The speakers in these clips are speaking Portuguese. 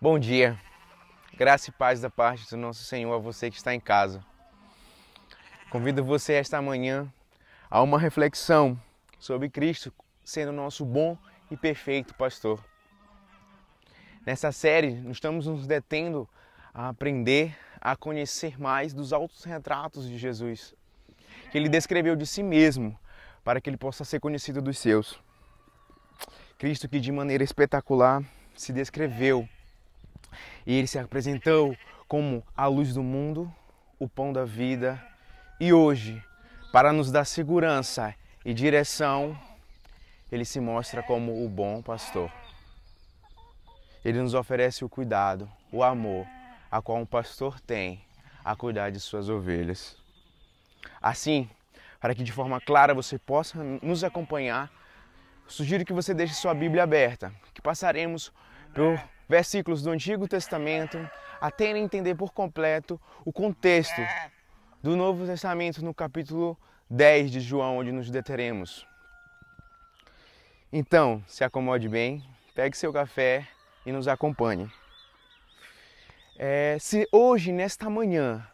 Bom dia, graça e paz da parte do nosso Senhor a você que está em casa. Convido você esta manhã a uma reflexão sobre Cristo sendo nosso bom e perfeito pastor. Nessa série, nós estamos nos detendo a aprender a conhecer mais dos altos retratos de Jesus, que ele descreveu de si mesmo para que ele possa ser conhecido dos seus. Cristo que de maneira espetacular se descreveu e ele se apresentou como a luz do mundo, o pão da vida e hoje, para nos dar segurança e direção, ele se mostra como o bom pastor. Ele nos oferece o cuidado, o amor, a qual um pastor tem a cuidar de suas ovelhas. Assim, para que de forma clara você possa nos acompanhar, sugiro que você deixe sua Bíblia aberta, que passaremos por versículos do Antigo Testamento até entender por completo o contexto do Novo Testamento no capítulo 10 de João, onde nos deteremos. Então, se acomode bem, pegue seu café e nos acompanhe. Se hoje, nesta manhã,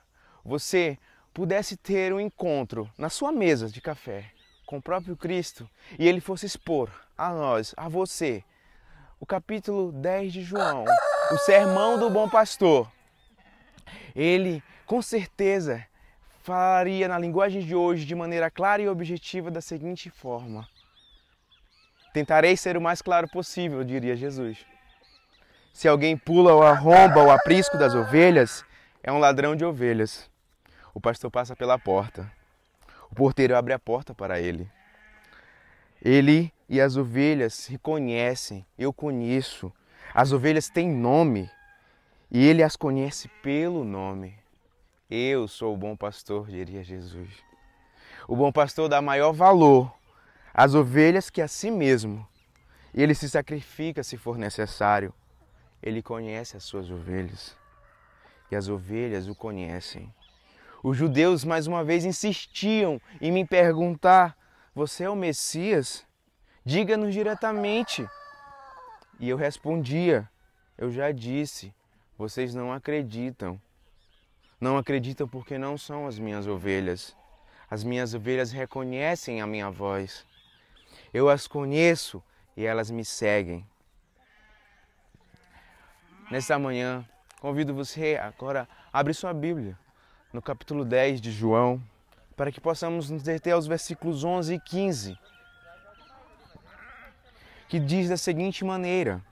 você pudesse ter um encontro na sua mesa de café com o próprio Cristo e ele fosse expor a nós, a você, o capítulo 10 de João, o sermão do bom pastor, ele com certeza falaria na linguagem de hoje de maneira clara e objetiva da seguinte forma: tentarei ser o mais claro possível, diria Jesus. Se alguém pula ou arromba o aprisco das ovelhas, é um ladrão de ovelhas. O pastor passa pela porta. O porteiro abre a porta para ele. Ele e as ovelhas se conhecem, eu conheço. As ovelhas têm nome e ele as conhece pelo nome. Eu sou o bom pastor, diria Jesus. O bom pastor dá maior valor às ovelhas que a si mesmo. Ele se sacrifica se for necessário. Ele conhece as suas ovelhas e as ovelhas o conhecem. Os judeus mais uma vez insistiam em me perguntar: você é o Messias? Diga-nos diretamente. E eu respondia: eu já disse, vocês não acreditam. Não acreditam porque não são as minhas ovelhas. As minhas ovelhas reconhecem a minha voz. Eu as conheço e elas me seguem. Nesta manhã, convido você agora a abrir sua Bíblia no capítulo 10 de João, para que possamos nos deter aos versículos 11 e 15, que diz da seguinte maneira: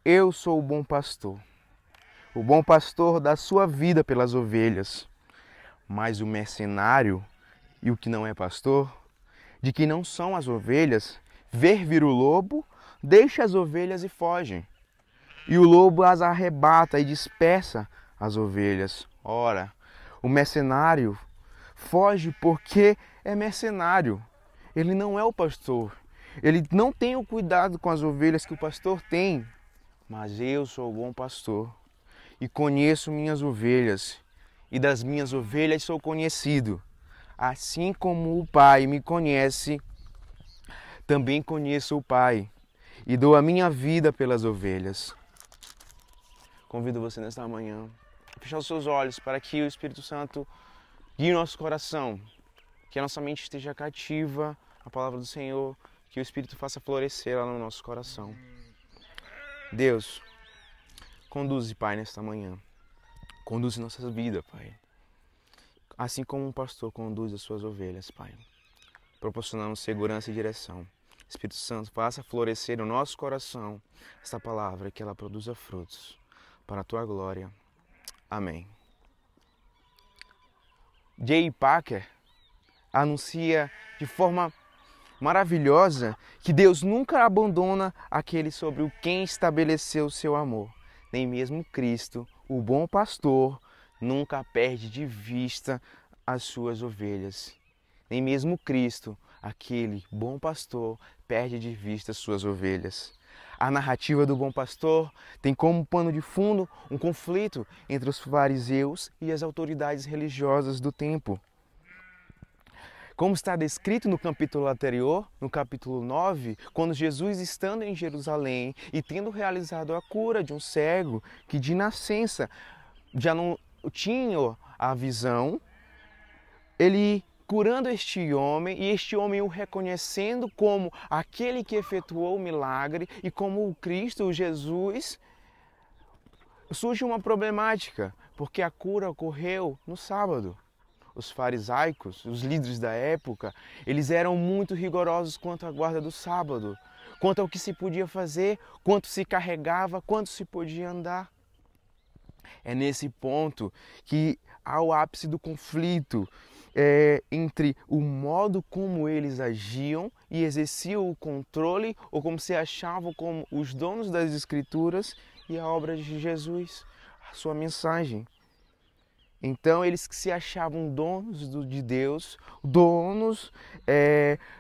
eu sou o bom pastor. O bom pastor dá sua vida pelas ovelhas, mas o mercenário e o que não é pastor, de que não são as ovelhas, ver vir o lobo, deixa as ovelhas e foge. E o lobo as arrebata e dispersa as ovelhas. Ora, o mercenário foge porque é mercenário. Ele não é o pastor. Ele não tem o cuidado com as ovelhas que o pastor tem. Mas eu sou o bom pastor e conheço minhas ovelhas. E das minhas ovelhas sou conhecido. Assim como o Pai me conhece, também conheço o Pai. E dou a minha vida pelas ovelhas. Convido você nesta manhã a fechar os seus olhos para que o Espírito Santo guie o nosso coração, que a nossa mente esteja cativa à palavra do Senhor, que o Espírito faça florescer lá no nosso coração. Deus, conduze, Pai, nesta manhã. Conduze nossas vidas, Pai. Assim como um pastor conduz as suas ovelhas, Pai. Proporcionando segurança e direção. Espírito Santo, faça florescer no nosso coração esta palavra, que ela produza frutos para a tua glória. Amém. J. Packer anuncia de forma maravilhosa que Deus nunca abandona aquele sobre o quem estabeleceu o seu amor. Nem mesmo Cristo, o bom pastor, nunca perde de vista as suas ovelhas. Nem mesmo Cristo, aquele bom pastor, perde de vista as suas ovelhas. A narrativa do bom pastor tem como pano de fundo um conflito entre os fariseus e as autoridades religiosas do tempo. Como está descrito no capítulo anterior, no capítulo 9, quando Jesus, estando em Jerusalém e tendo realizado a cura de um cego que de nascença já não tinha a visão, ele curando este homem e este homem o reconhecendo como aquele que efetuou o milagre e como o Cristo, o Jesus, surge uma problemática, porque a cura ocorreu no sábado. Os farisaicos, os líderes da época, eles eram muito rigorosos quanto à guarda do sábado, quanto ao que se podia fazer, quanto se carregava, quanto se podia andar. É nesse ponto que há o ápice do conflito entre o modo como eles agiam e exerciam o controle, ou como se achavam como os donos das Escrituras, e a obra de Jesus, a sua mensagem. Então eles que se achavam donos de Deus, donos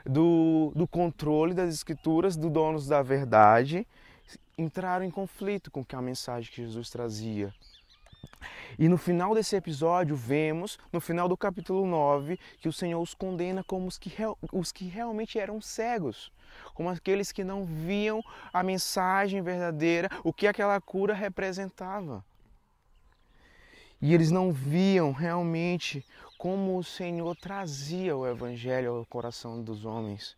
do controle das Escrituras, donos da verdade, entraram em conflito com a mensagem que Jesus trazia. E no final desse episódio vemos, no final do capítulo 9, que o Senhor os condena como os que realmente eram cegos, como aqueles que não viam a mensagem verdadeira, o que aquela cura representava. E eles não viam realmente como o Senhor trazia o Evangelho ao coração dos homens.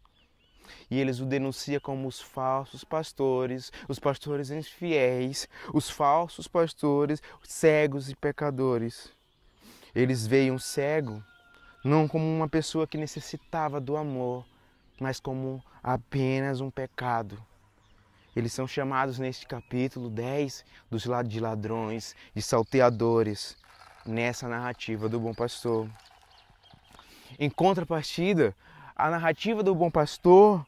E eles o denunciam como os falsos pastores, os pastores infiéis, os falsos pastores, cegos e pecadores. Eles veem um cego não como uma pessoa que necessitava do amor, mas como apenas um pecado. Eles são chamados neste capítulo 10 de ladrões, de salteadores, nessa narrativa do bom pastor. Em contrapartida, a narrativa do bom pastor,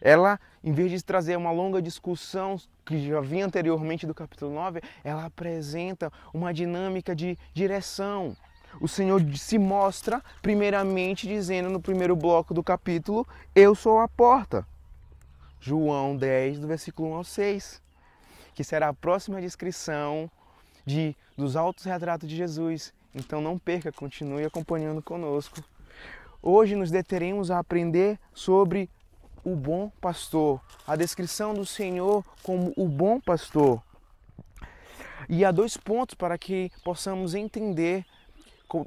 ela, em vez de trazer uma longa discussão que já vinha anteriormente do capítulo 9, ela apresenta uma dinâmica de direção. O Senhor se mostra primeiramente dizendo no primeiro bloco do capítulo: eu sou a porta. João 10, do versículo 1 ao 6, que será a próxima descrição dos autos retratos de Jesus. Então não perca, continue acompanhando conosco. Hoje nos deteremos a aprender sobre o bom pastor, a descrição do Senhor como o bom pastor. E há 2 pontos para que possamos entender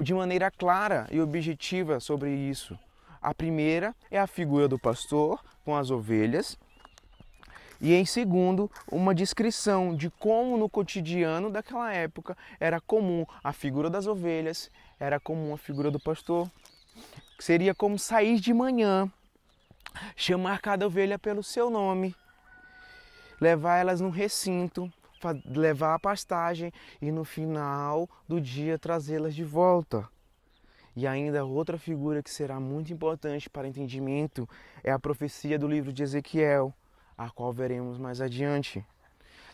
de maneira clara e objetiva sobre isso. A primeira é a figura do pastor com as ovelhas. E em segundo, uma descrição de como no cotidiano daquela época era comum a figura das ovelhas, era comum a figura do pastor. Seria como sair de manhã, chamar cada ovelha pelo seu nome, levar elas num recinto, levar a pastagem e no final do dia trazê-las de volta. E ainda outra figura que será muito importante para o entendimento é a profecia do livro de Ezequiel, a qual veremos mais adiante.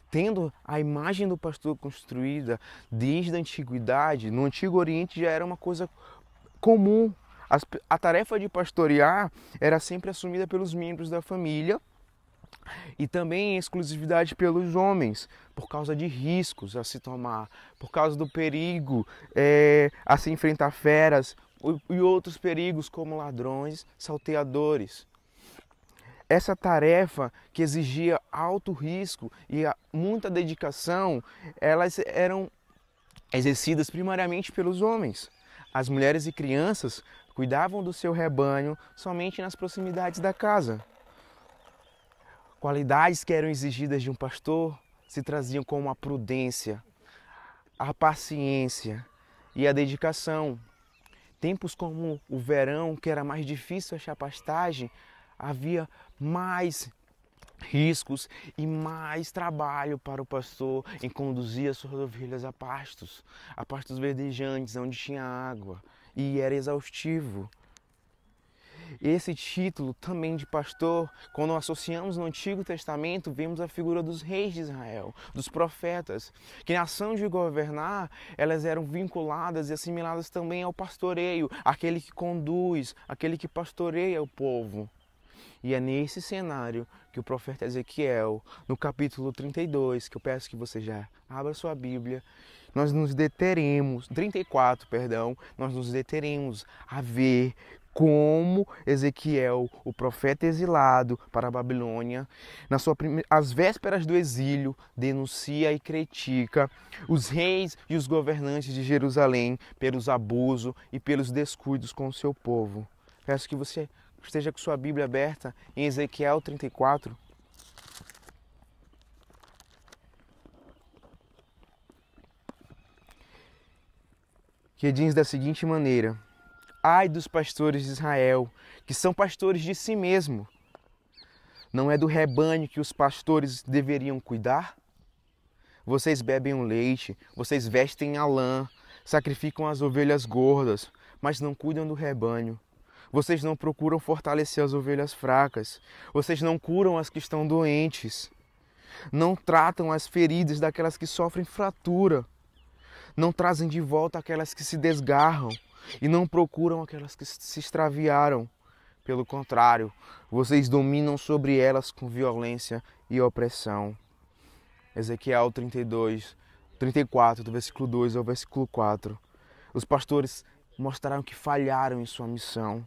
Tendo a imagem do pastor construída desde a antiguidade, no Antigo Oriente já era uma coisa comum. A tarefa de pastorear era sempre assumida pelos membros da família e também em exclusividade pelos homens, por causa de riscos a se tomar, por causa do perigo a se enfrentar feras e outros perigos como ladrões, salteadores. Essa tarefa que exigia alto risco e muita dedicação, elas eram exercidas primariamente pelos homens. As mulheres e crianças cuidavam do seu rebanho somente nas proximidades da casa. Qualidades que eram exigidas de um pastor se traziam como a prudência, a paciência e a dedicação. Tempos como o verão, que era mais difícil achar pastagem, havia mais riscos e mais trabalho para o pastor em conduzir as suas ovelhas a pastos verdejantes, onde tinha água, e era exaustivo. Esse título também de pastor, quando associamos no Antigo Testamento, vemos a figura dos reis de Israel, dos profetas, que na ação de governar, elas eram vinculadas e assimiladas também ao pastoreio, aquele que conduz, aquele que pastoreia o povo. E é nesse cenário que o profeta Ezequiel, no capítulo 32, que eu peço que você já abra sua Bíblia, nós nos deteremos, 34, perdão, nós nos deteremos a ver como Ezequiel, o profeta exilado para a Babilônia, às vésperas do exílio, denuncia e critica os reis e os governantes de Jerusalém pelos abusos e pelos descuidos com o seu povo. Peço que você esteja com sua Bíblia aberta em Ezequiel 34. Que diz da seguinte maneira: ai dos pastores de Israel, que são pastores de si mesmo. Não é do rebanho que os pastores deveriam cuidar? Vocês bebem o leite, vocês vestem a lã, sacrificam as ovelhas gordas, mas não cuidam do rebanho. Vocês não procuram fortalecer as ovelhas fracas. Vocês não curam as que estão doentes. Não tratam as feridas daquelas que sofrem fratura. Não trazem de volta aquelas que se desgarram e não procuram aquelas que se extraviaram. Pelo contrário, vocês dominam sobre elas com violência e opressão. Ezequiel 34, do versículo 2 ao versículo 4. Os pastores mostraram que falharam em sua missão.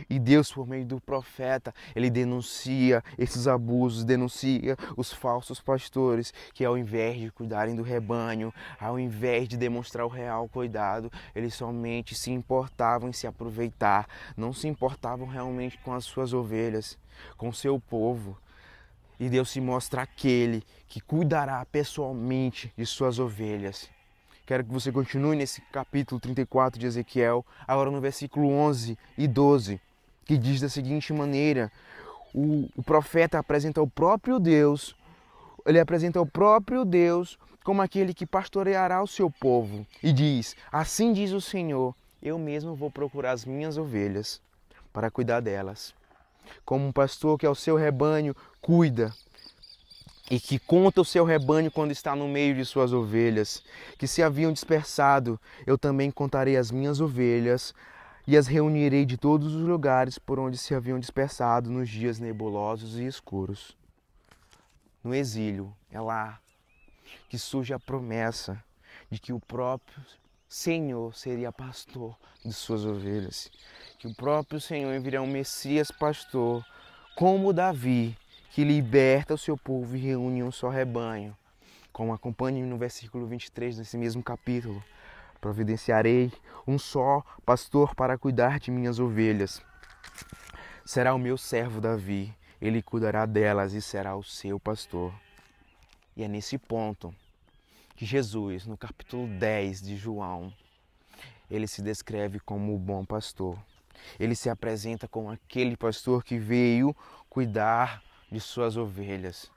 E Deus, por meio do profeta, ele denuncia esses abusos, denuncia os falsos pastores que, ao invés de cuidarem do rebanho, ao invés de demonstrar o real cuidado, eles somente se importavam em se aproveitar, não se importavam realmente com as suas ovelhas, com o seu povo. E Deus se mostra aquele que cuidará pessoalmente de suas ovelhas. Quero que você continue nesse capítulo 34 de Ezequiel, agora no versículo 11 e 12, que diz da seguinte maneira: o profeta apresenta o próprio Deus, ele apresenta o próprio Deus como aquele que pastoreará o seu povo. E diz: assim diz o Senhor, eu mesmo vou procurar as minhas ovelhas para cuidar delas. Como um pastor que ao seu rebanho cuida, e que conta o seu rebanho quando está no meio de suas ovelhas, que se haviam dispersado, eu também contarei as minhas ovelhas e as reunirei de todos os lugares por onde se haviam dispersado nos dias nebulosos e escuros. No exílio, é lá que surge a promessa de que o próprio Senhor seria pastor de suas ovelhas, que o próprio Senhor enviará um Messias pastor, como Davi, que liberta o seu povo e reúne um só rebanho. Como acompanhe no versículo 23 desse mesmo capítulo: providenciarei um só pastor para cuidar de minhas ovelhas. Será o meu servo Davi, ele cuidará delas e será o seu pastor. E é nesse ponto que Jesus, no capítulo 10 de João, ele se descreve como o bom pastor. Ele se apresenta como aquele pastor que veio cuidar de suas ovelhas.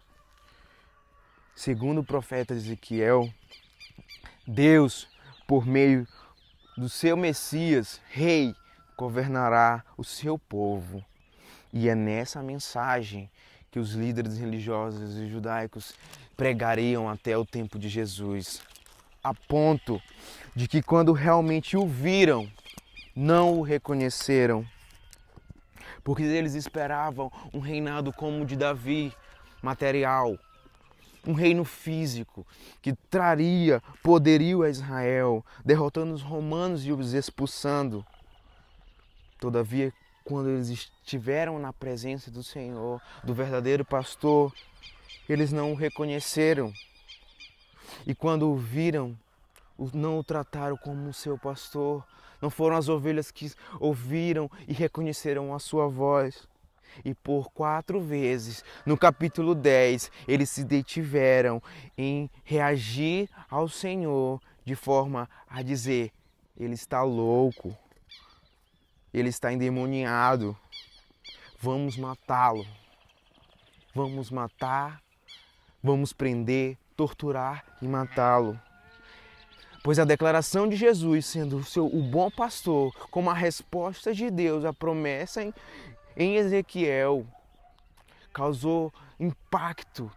Segundo o profeta Ezequiel, Deus, por meio do seu Messias, rei, governará o seu povo. E é nessa mensagem que os líderes religiosos e judaicos pregariam até o tempo de Jesus, a ponto de que quando realmente o viram, não o reconheceram, porque eles esperavam um reinado como o de Davi, material, um reino físico que traria poderio a Israel, derrotando os romanos e os expulsando. Todavia, quando eles estiveram na presença do Senhor, do verdadeiro pastor, eles não o reconheceram. E quando o viram, não o trataram como seu pastor. Não foram as ovelhas que ouviram e reconheceram a sua voz. E por 4 vezes, no capítulo 10, eles se detiveram em reagir ao Senhor de forma a dizer: ele está louco, ele está endemoniado, vamos matá-lo, vamos matar, vamos prender, torturar e matá-lo. Pois a declaração de Jesus, sendo o bom pastor, como a resposta de Deus, a promessa em Ezequiel, causou impacto,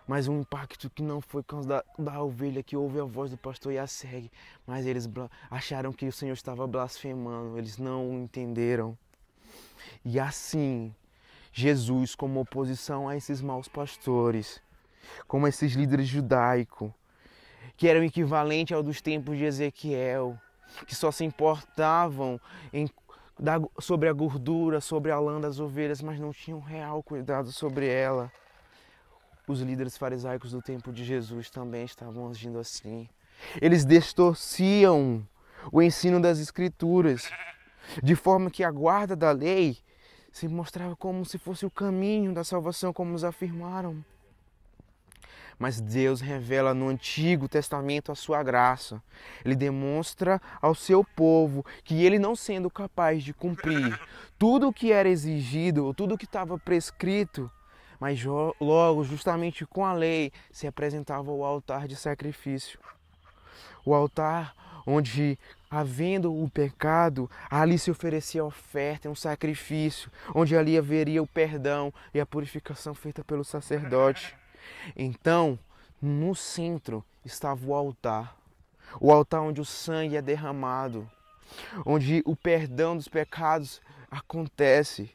mas um impacto que não foi por causa da ovelha que ouve a voz do pastor e a segue, mas eles acharam que o Senhor estava blasfemando, eles não o entenderam. E assim, Jesus, como oposição a esses maus pastores, como a esses líderes judaicos, que eram equivalente ao dos tempos de Ezequiel, que só se importavam em sobre a gordura, sobre a lã das ovelhas, mas não tinham real cuidado sobre ela. Os líderes farisaicos do tempo de Jesus também estavam agindo assim. Eles distorciam o ensino das Escrituras, de forma que a guarda da lei se mostrava como se fosse o caminho da salvação, como nos afirmaram. Mas Deus revela no Antigo Testamento a sua graça. Ele demonstra ao seu povo que ele, não sendo capaz de cumprir tudo o que era exigido, ou tudo o que estava prescrito, mas logo, justamente com a lei, se apresentava o altar de sacrifício. O altar onde, havendo o pecado, ali se oferecia a oferta, um sacrifício, onde ali haveria o perdão e a purificação feita pelo sacerdote. Então, no centro estava o altar onde o sangue é derramado, onde o perdão dos pecados acontece.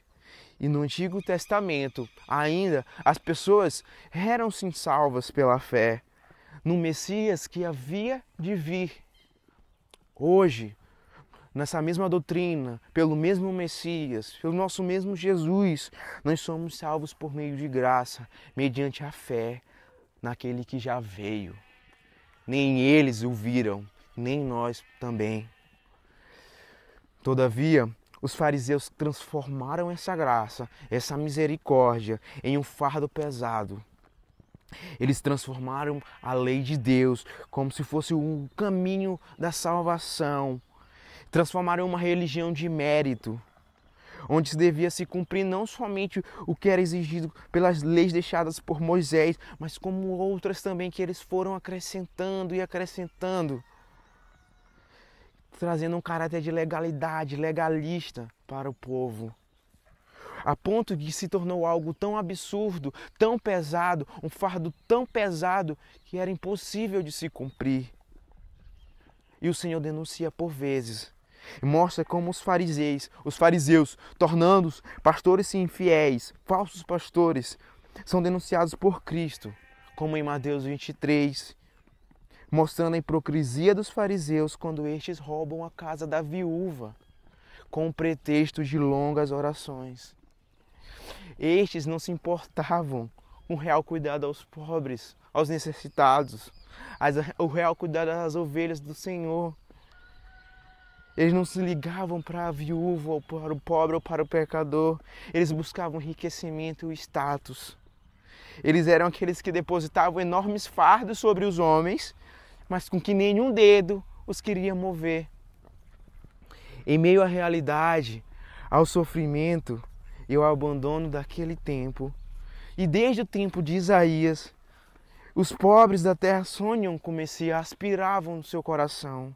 E no Antigo Testamento, ainda, as pessoas eram sim salvas pela fé no Messias que havia de vir. Hoje, nessa mesma doutrina, pelo mesmo Messias, pelo nosso mesmo Jesus, nós somos salvos por meio de graça, mediante a fé naquele que já veio. Nem eles o viram, nem nós também. Todavia, os fariseus transformaram essa graça, essa misericórdia, em um fardo pesado. Eles transformaram a lei de Deus como se fosse um caminho da salvação. Transformaram uma religião de mérito, onde se devia se cumprir não somente o que era exigido pelas leis deixadas por Moisés, mas como outras também que eles foram acrescentando e acrescentando, trazendo um caráter de legalidade, legalista para o povo. A ponto de que se tornou algo tão absurdo, tão pesado, um fardo tão pesado que era impossível de se cumprir. E o Senhor denuncia por vezes, e mostra como os fariseus, tornando-os pastores infiéis, falsos pastores, são denunciados por Cristo, como em Mateus 23, mostrando a hipocrisia dos fariseus quando estes roubam a casa da viúva, com o pretexto de longas orações. Estes não se importavam com o real cuidado aos pobres, aos necessitados, o real cuidado às ovelhas do Senhor. Eles não se ligavam para a viúva, ou para o pobre, ou para o pecador. Eles buscavam enriquecimento e status. Eles eram aqueles que depositavam enormes fardos sobre os homens, mas com que nenhum dedo os queria mover. Em meio à realidade, ao sofrimento e ao abandono daquele tempo, e desde o tempo de Isaías, os pobres da terra sonham com o Messias, aspiravam no seu coração.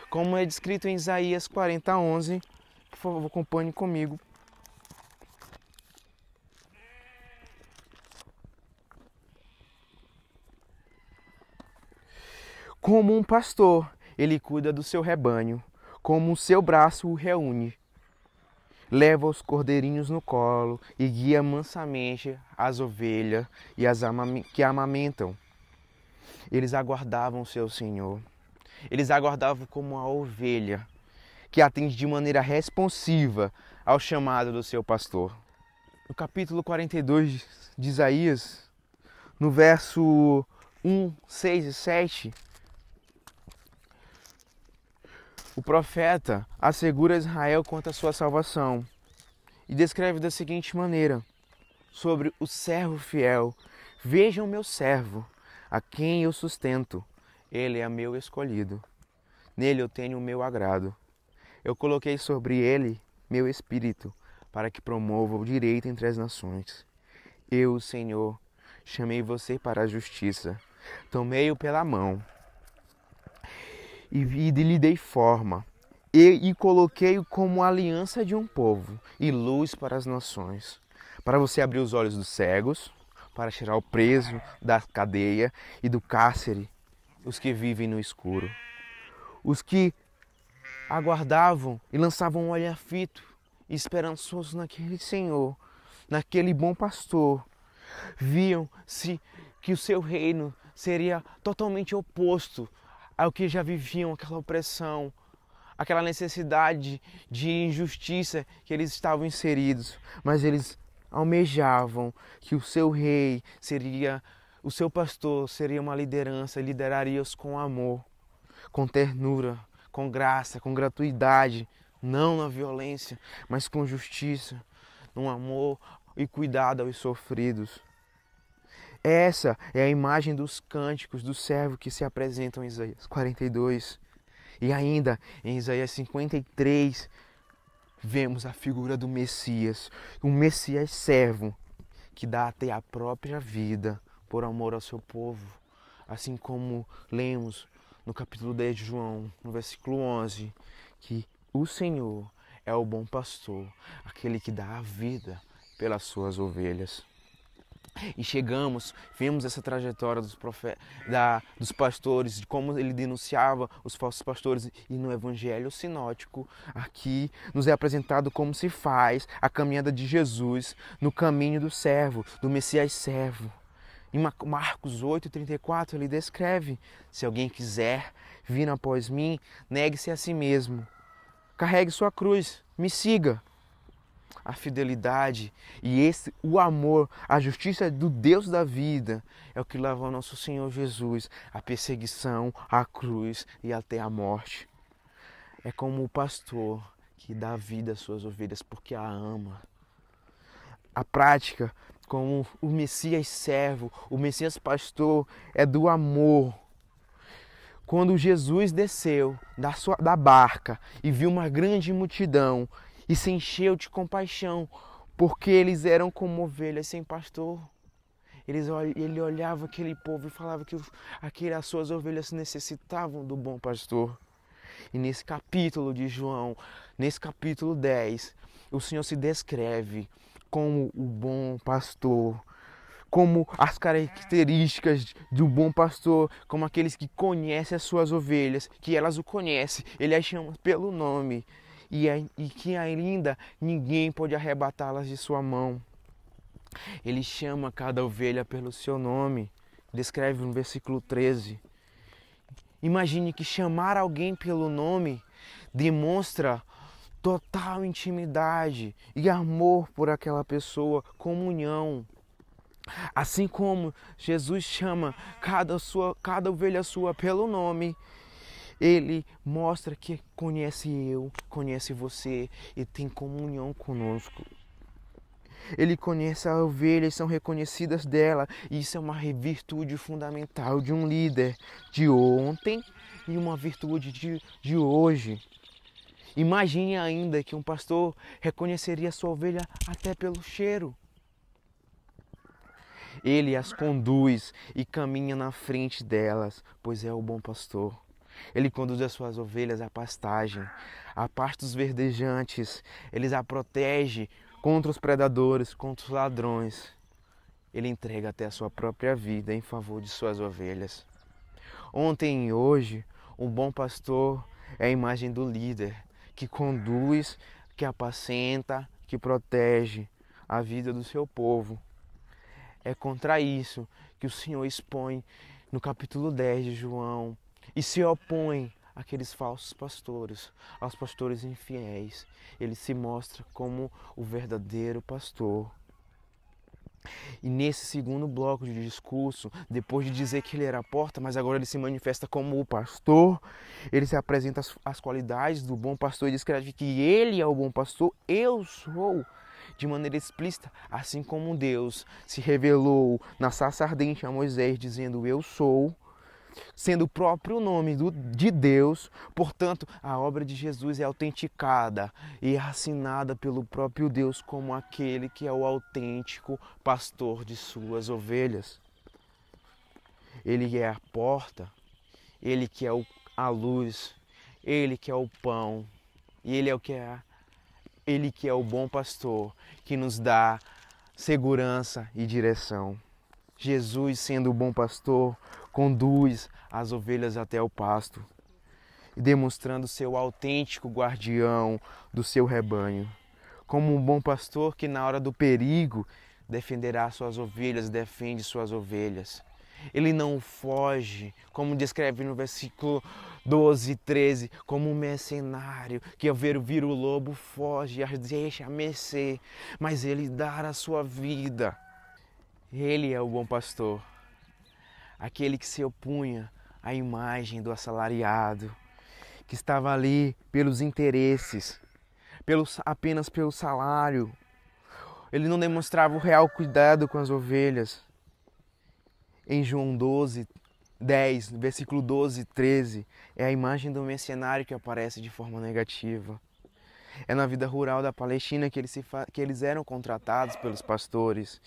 Como é descrito em Isaías 40:11, por favor, acompanhe comigo. Como um pastor, ele cuida do seu rebanho, como o seu braço o reúne. Leva os cordeirinhos no colo e guia mansamente as ovelhas e as que amamentam. Eles aguardavam o seu Senhor. Eles aguardavam como a ovelha que atende de maneira responsiva ao chamado do seu pastor. No capítulo 42 de Isaías, no verso 1, 6 e 7, o profeta assegura a Israel quanto à sua salvação e descreve da seguinte maneira sobre o servo fiel: vejam meu servo, a quem eu sustento, ele é meu escolhido, nele eu tenho o meu agrado. Eu coloquei sobre ele meu espírito, para que promova o direito entre as nações. Eu, Senhor, chamei você para a justiça, tomei-o pela mão e lhe dei forma, e coloquei-o como aliança de um povo e luz para as nações, para você abrir os olhos dos cegos, para tirar o preso da cadeia e do cárcere, os que vivem no escuro. Os que aguardavam e lançavam um olhar fito e esperançoso naquele Senhor, naquele bom pastor, viam-se que o seu reino seria totalmente oposto ao que já viviam, aquela opressão, aquela necessidade de injustiça que eles estavam inseridos, mas eles almejavam que o seu rei seria, o seu pastor seria uma liderança, lideraria-os com amor, com ternura, com graça, com gratuidade, não na violência, mas com justiça, no amor e cuidado aos sofridos. Essa é a imagem dos cânticos do servo que se apresentam em Isaías 42. E ainda em Isaías 53, vemos a figura do Messias, um Messias servo, que dá até a própria vida por amor ao seu povo. Assim como lemos no capítulo 10 de João, no versículo 11, que o Senhor é o bom pastor, aquele que dá a vida pelas suas ovelhas. E vemos essa trajetória dos pastores, de como ele denunciava os falsos pastores. E no Evangelho Sinótico, aqui nos é apresentado como se faz a caminhada de Jesus no caminho do servo, do Messias servo. Em Marcos 8,34 ele descreve: se alguém quiser vir após mim, negue-se a si mesmo, carregue sua cruz, me siga. A fidelidade e o amor, a justiça do Deus da vida é o que leva ao nosso Senhor Jesus à perseguição, à cruz e até à morte. É como o pastor que dá vida às suas ovelhas porque a ama. A prática, como o Messias servo, o Messias pastor, é do amor. Quando Jesus desceu da barca e viu uma grande multidão, e se encheu de compaixão, porque eles eram como ovelhas sem pastor. Ele olhava aquele povo e falava que as suas ovelhas necessitavam do bom pastor. E nesse capítulo de João, nesse capítulo 10, o Senhor se descreve como o bom pastor, como as características do bom pastor, como aqueles que conhecem as suas ovelhas, que elas o conhecem, ele as chama pelo nome. E que ainda ninguém pode arrebatá-las de sua mão. Ele chama cada ovelha pelo seu nome, descreve no versículo 13. Imagine que chamar alguém pelo nome demonstra total intimidade e amor por aquela pessoa, comunhão. Assim como Jesus chama cada ovelha sua pelo nome, ele mostra que conhece eu, conhece você e tem comunhão conosco. Ele conhece a ovelha e são reconhecidas dela. E isso é uma virtude fundamental de um líder de ontem e uma virtude de hoje. Imagine ainda que um pastor reconheceria sua ovelha até pelo cheiro. Ele as conduz e caminha na frente delas, pois é o bom pastor. Ele conduz as suas ovelhas à pastagem, à pastos verdejantes. Ele a protege contra os predadores, contra os ladrões. Ele entrega até a sua própria vida em favor de suas ovelhas. Ontem e hoje, o bom pastor é a imagem do líder que conduz, que apacenta, que protege a vida do seu povo. É contra isso que o Senhor expõe no capítulo 10 de João e se opõe àqueles falsos pastores, aos pastores infiéis. Ele se mostra como o verdadeiro pastor. E nesse segundo bloco de discurso, depois de dizer que ele era a porta, mas agora ele se manifesta como o pastor, ele se apresenta as qualidades do bom pastor e descreve que ele é o bom pastor, eu sou, de maneira explícita, assim como Deus se revelou na sarça ardente a Moisés, dizendo eu sou, sendo o próprio nome de Deus. Portanto, a obra de Jesus é autenticada e assinada pelo próprio Deus como aquele que é o autêntico pastor de suas ovelhas. Ele é a porta, ele que é a luz, ele que é o pão, e ele que é o bom pastor que nos dá segurança e direção. Jesus, sendo o bom pastor, conduz as ovelhas até o pasto, demonstrando seu autêntico guardião do seu rebanho. Como um bom pastor que na hora do perigo defenderá suas ovelhas, defende suas ovelhas. Ele não foge, como descreve no versículo 12 e 13, como um mercenário que ao vir o lobo foge e deixa a mercê, mas ele dá a sua vida. Ele é o bom pastor, aquele que se opunha à imagem do assalariado, que estava ali pelos interesses, apenas pelo salário. Ele não demonstrava o real cuidado com as ovelhas. Em João 10, versículo 12 e 13, é a imagem do mercenário que aparece de forma negativa. É na vida rural da Palestina que eles eram contratados pelos pastores.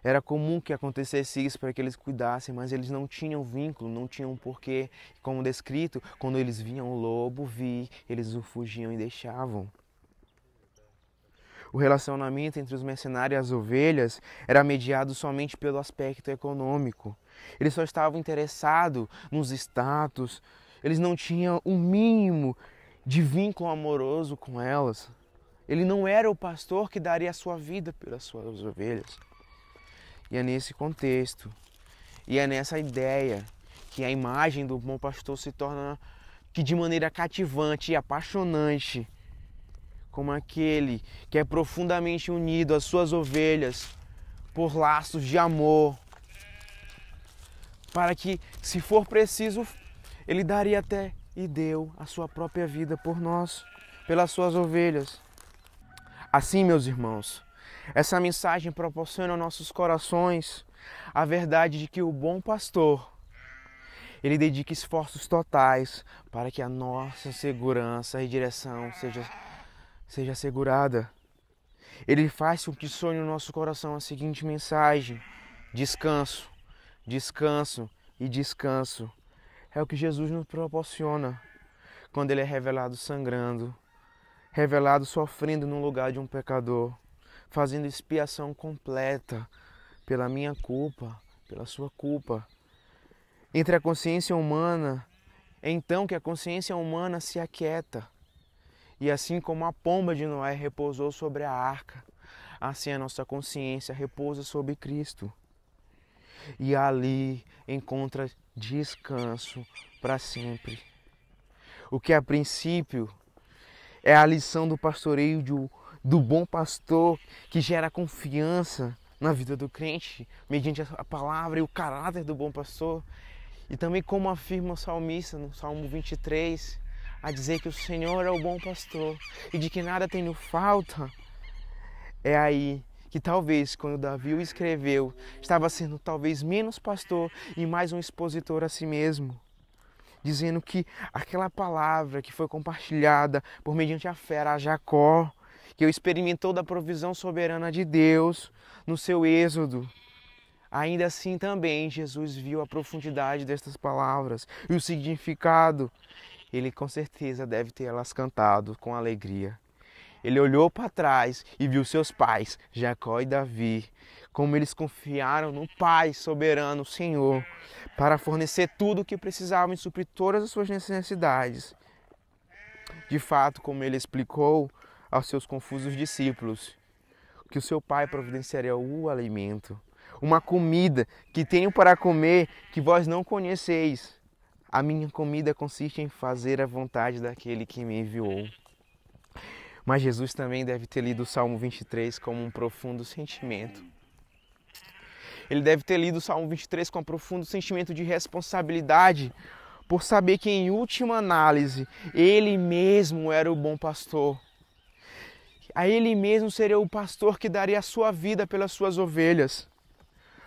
Era comum que acontecesse isso para que eles cuidassem, mas eles não tinham vínculo, não tinham porquê. Como descrito, quando eles viam o lobo vir, eles o fugiam e deixavam. O relacionamento entre os mercenários e as ovelhas era mediado somente pelo aspecto econômico. Eles só estavam interessados nos status, eles não tinham o mínimo de vínculo amoroso com elas. Ele não era o pastor que daria a sua vida pelas suas ovelhas. E é nesse contexto, e é nessa ideia que a imagem do bom pastor se torna que de maneira cativante e apaixonante, como aquele que é profundamente unido às suas ovelhas por laços de amor, para que, se for preciso, ele daria até e deu a sua própria vida por nós, pelas suas ovelhas. Assim, meus irmãos, essa mensagem proporciona aos nossos corações a verdade de que o bom pastor, ele dedica esforços totais para que a nossa segurança e direção seja assegurada. Ele faz com que sonhe no nosso coração a seguinte mensagem: descanso, descanso e descanso. É o que Jesus nos proporciona quando ele é revelado sangrando, revelado sofrendo no lugar de um pecador, fazendo expiação completa pela minha culpa, pela sua culpa. Entre a consciência humana, é então que a consciência humana se aquieta. E assim como a pomba de Noé repousou sobre a arca, assim a nossa consciência repousa sobre Cristo. E ali encontra descanso para sempre. O que a princípio é a lição do pastoreio do bom pastor, que gera confiança na vida do crente, mediante a palavra e o caráter do bom pastor. E também como afirma o salmista no Salmo 23, a dizer que o Senhor é o bom pastor e de que nada tem falta. É aí que talvez, quando Davi o escreveu, estava sendo talvez menos pastor e mais um expositor a si mesmo, dizendo que aquela palavra que foi compartilhada por mediante a fé a Jacó, que experimentou da provisão soberana de Deus no seu êxodo, ainda assim também Jesus viu a profundidade destas palavras e o significado. Ele com certeza deve ter elas cantado com alegria. Ele olhou para trás e viu seus pais, Jacó e Davi, como eles confiaram no Pai soberano, Senhor, para fornecer tudo o que precisavam e suprir todas as suas necessidades. De fato, como ele explicou aos seus confusos discípulos, que o seu Pai providenciaria o alimento, uma comida que tenho para comer que vós não conheceis. A minha comida consiste em fazer a vontade daquele que me enviou. Mas Jesus também deve ter lido o Salmo 23 como um profundo sentimento. Ele deve ter lido o Salmo 23 com um profundo sentimento de responsabilidade, por saber que, em última análise, ele mesmo era o bom pastor. A ele mesmo seria o pastor que daria a sua vida pelas suas ovelhas.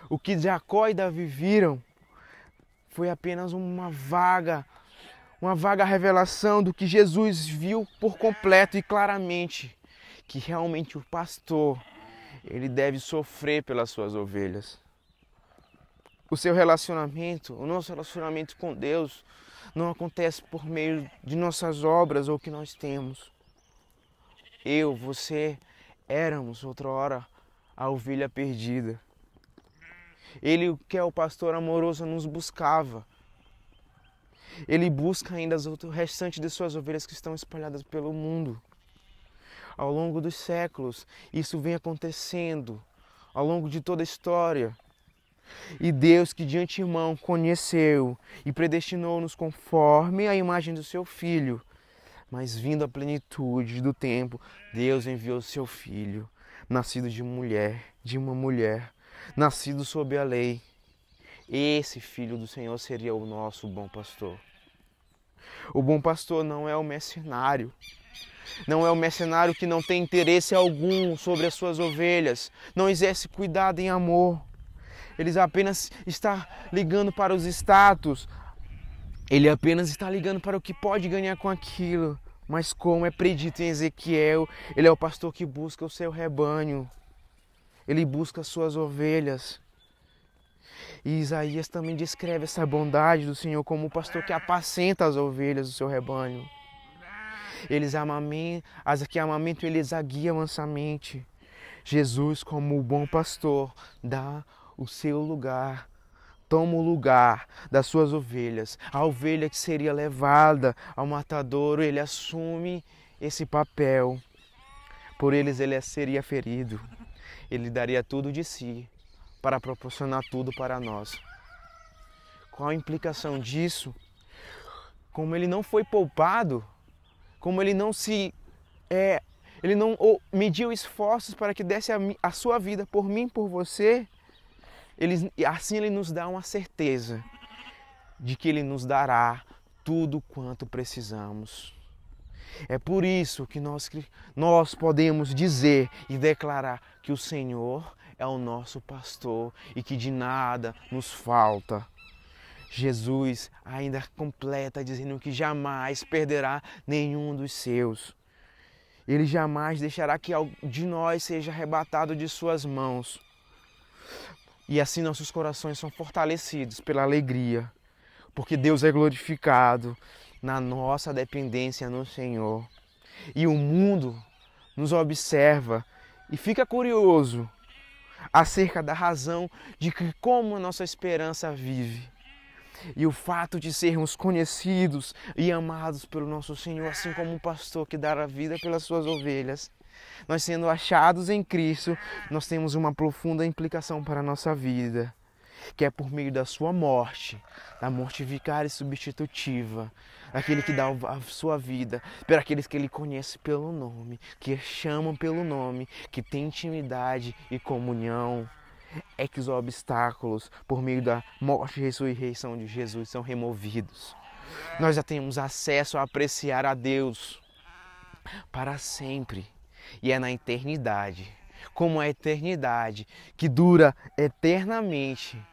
O que Jacó e Davi viram foi apenas uma vaga revelação do que Jesus viu por completo e claramente, que realmente o pastor, ele deve sofrer pelas suas ovelhas. O nosso relacionamento com Deus não acontece por meio de nossas obras ou que nós temos. Você, éramos outrora a ovelha perdida. Ele, que é o pastor amoroso, nos buscava. Ele busca ainda o restante de suas ovelhas que estão espalhadas pelo mundo. Ao longo dos séculos, isso vem acontecendo. Ao longo de toda a história. E Deus, que de antemão conheceu e predestinou-nos conforme a imagem do seu Filho, mas vindo à plenitude do tempo, Deus enviou o seu Filho, nascido de uma mulher, nascido sob a lei. Esse Filho do Senhor seria o nosso bom pastor. O bom pastor não é o mercenário. Não é o mercenário que não tem interesse algum sobre as suas ovelhas, não exerce cuidado em amor. Ele apenas está ligando para os status, ele apenas está ligando para o que pode ganhar com aquilo. Mas como é predito em Ezequiel, ele é o pastor que busca o seu rebanho, ele busca as suas ovelhas. E Isaías também descreve essa bondade do Senhor como o pastor que apacenta as ovelhas do seu rebanho. As que amamentam, ele as guia mansamente. Jesus, como o bom pastor, dá o seu lugar, toma o lugar das suas ovelhas. A ovelha que seria levada ao matadouro, ele assume esse papel. Por eles ele seria ferido. Ele daria tudo de si para proporcionar tudo para nós. Qual a implicação disso? Como ele não foi poupado, como ele não mediu esforços para que desse a sua vida por mim, por você, assim ele nos dá uma certeza de que ele nos dará tudo quanto precisamos. É por isso que nós podemos dizer e declarar que o Senhor é o nosso pastor e que de nada nos falta. Jesus ainda completa dizendo que jamais perderá nenhum dos seus. Ele jamais deixará que de nós seja arrebatado de suas mãos. E assim nossos corações são fortalecidos pela alegria, porque Deus é glorificado na nossa dependência no Senhor. E o mundo nos observa e fica curioso acerca da razão de como a nossa esperança vive. E o fato de sermos conhecidos e amados pelo nosso Senhor, assim como um pastor que dá a vida pelas suas ovelhas, nós sendo achados em Cristo, nós temos uma profunda implicação para a nossa vida, que é por meio da sua morte, da morte vicária e substitutiva, daquele que dá a sua vida, para aqueles que ele conhece pelo nome, que chamam pelo nome, que tem intimidade e comunhão. É que os obstáculos, por meio da morte e ressurreição de Jesus, são removidos. Nós já temos acesso a apreciar a Deus para sempre. E é na eternidade, como a eternidade que dura eternamente,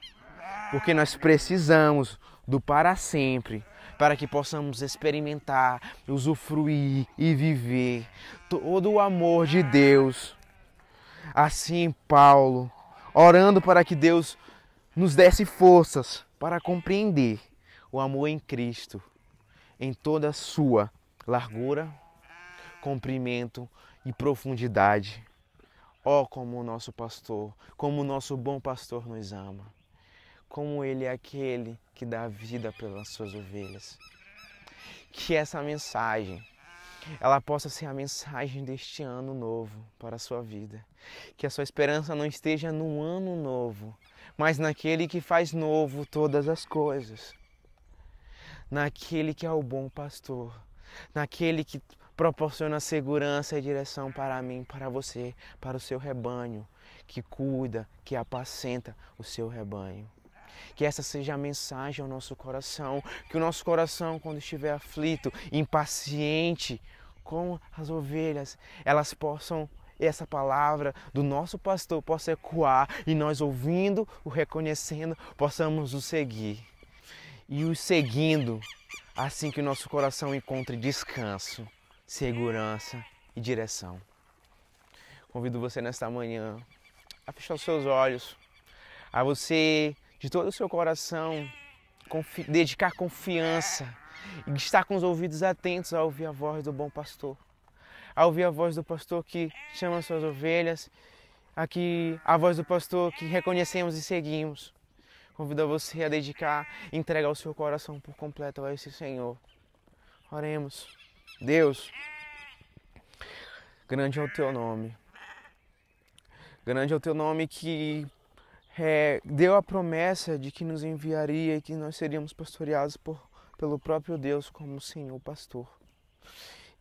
porque nós precisamos do para sempre, para que possamos experimentar, usufruir e viver todo o amor de Deus. Assim, Paulo, orando para que Deus nos desse forças para compreender o amor em Cristo, em toda a sua largura, comprimento e profundidade. Ó, como o nosso pastor, como o nosso bom pastor nos ama, como ele é aquele que dá vida pelas suas ovelhas. Que essa mensagem ela possa ser a mensagem deste ano novo para a sua vida. Que a sua esperança não esteja no ano novo, mas naquele que faz novo todas as coisas. Naquele que é o bom pastor, naquele que proporciona segurança e direção para mim, para você, para o seu rebanho, que cuida, que apacenta o seu rebanho. Que essa seja a mensagem ao nosso coração, que o nosso coração, quando estiver aflito, impaciente com as ovelhas, elas possam, essa palavra do nosso pastor possa ecoar e nós ouvindo, o reconhecendo, possamos o seguir. E o seguindo, assim que o nosso coração encontre descanso, segurança e direção. Convido você nesta manhã a fechar os seus olhos, a você de todo o seu coração dedicar confiança e estar com os ouvidos atentos a ouvir a voz do bom pastor, a ouvir a voz do pastor que chama as suas ovelhas, a voz do pastor que reconhecemos e seguimos. Convido você a dedicar, entregar o seu coração por completo a esse Senhor. Oremos. Deus, grande é o teu nome. Grande é o teu nome que deu a promessa de que nos enviaria e que nós seríamos pastoreados pelo próprio Deus como Senhor pastor.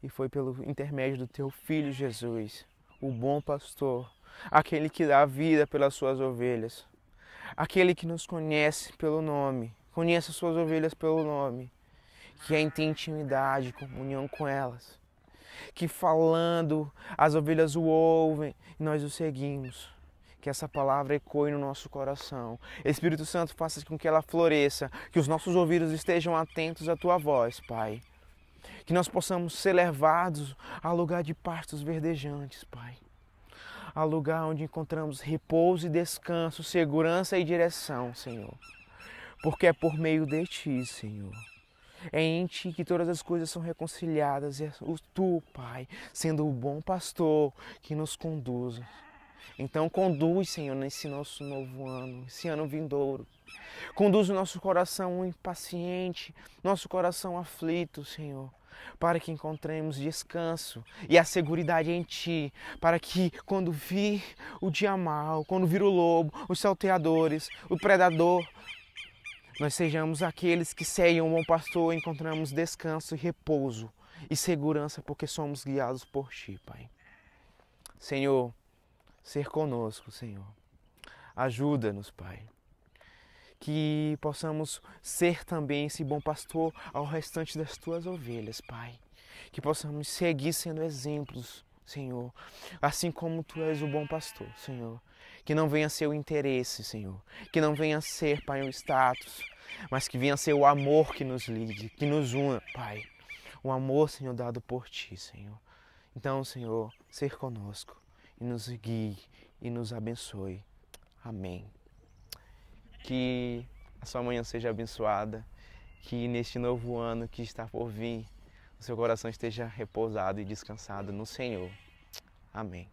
E foi pelo intermédio do teu Filho Jesus, o bom pastor, aquele que dá a vida pelas suas ovelhas, aquele que nos conhece pelo nome, conhece as suas ovelhas pelo nome, que tem intimidade, comunhão com elas, que falando as ovelhas o ouvem e nós o seguimos. Que essa palavra ecoe no nosso coração. Espírito Santo, faça com que ela floresça, que os nossos ouvidos estejam atentos à tua voz, Pai. Que nós possamos ser levados a lugar de pastos verdejantes, Pai. A lugar onde encontramos repouso e descanso, segurança e direção, Senhor. Porque é por meio de Ti, Senhor. É em Ti que todas as coisas são reconciliadas. E é Tu, Pai, sendo o bom pastor que nos conduz. Então conduz, Senhor, nesse nosso novo ano, esse ano vindouro. Conduz o nosso coração impaciente, nosso coração aflito, Senhor, para que encontremos descanso e a seguridade em Ti, para que quando vir o dia mau, quando vir o lobo, os salteadores, o predador, nós sejamos aqueles que ceiam o bom pastor e encontramos descanso e repouso e segurança, porque somos guiados por Ti, Pai. Senhor, ser conosco, Senhor. Ajuda-nos, Pai. Que possamos ser também esse bom pastor ao restante das Tuas ovelhas, Pai. Que possamos seguir sendo exemplos, Senhor. Assim como Tu és o bom pastor, Senhor. Que não venha ser o interesse, Senhor. Que não venha ser, Pai, o status. Mas que venha ser o amor que nos ligue, que nos una, Pai. O amor, Senhor, dado por Ti, Senhor. Então, Senhor, ser conosco. E nos guie e nos abençoe. Amém. Que a sua manhã seja abençoada, que neste novo ano que está por vir, o seu coração esteja repousado e descansado no Senhor. Amém.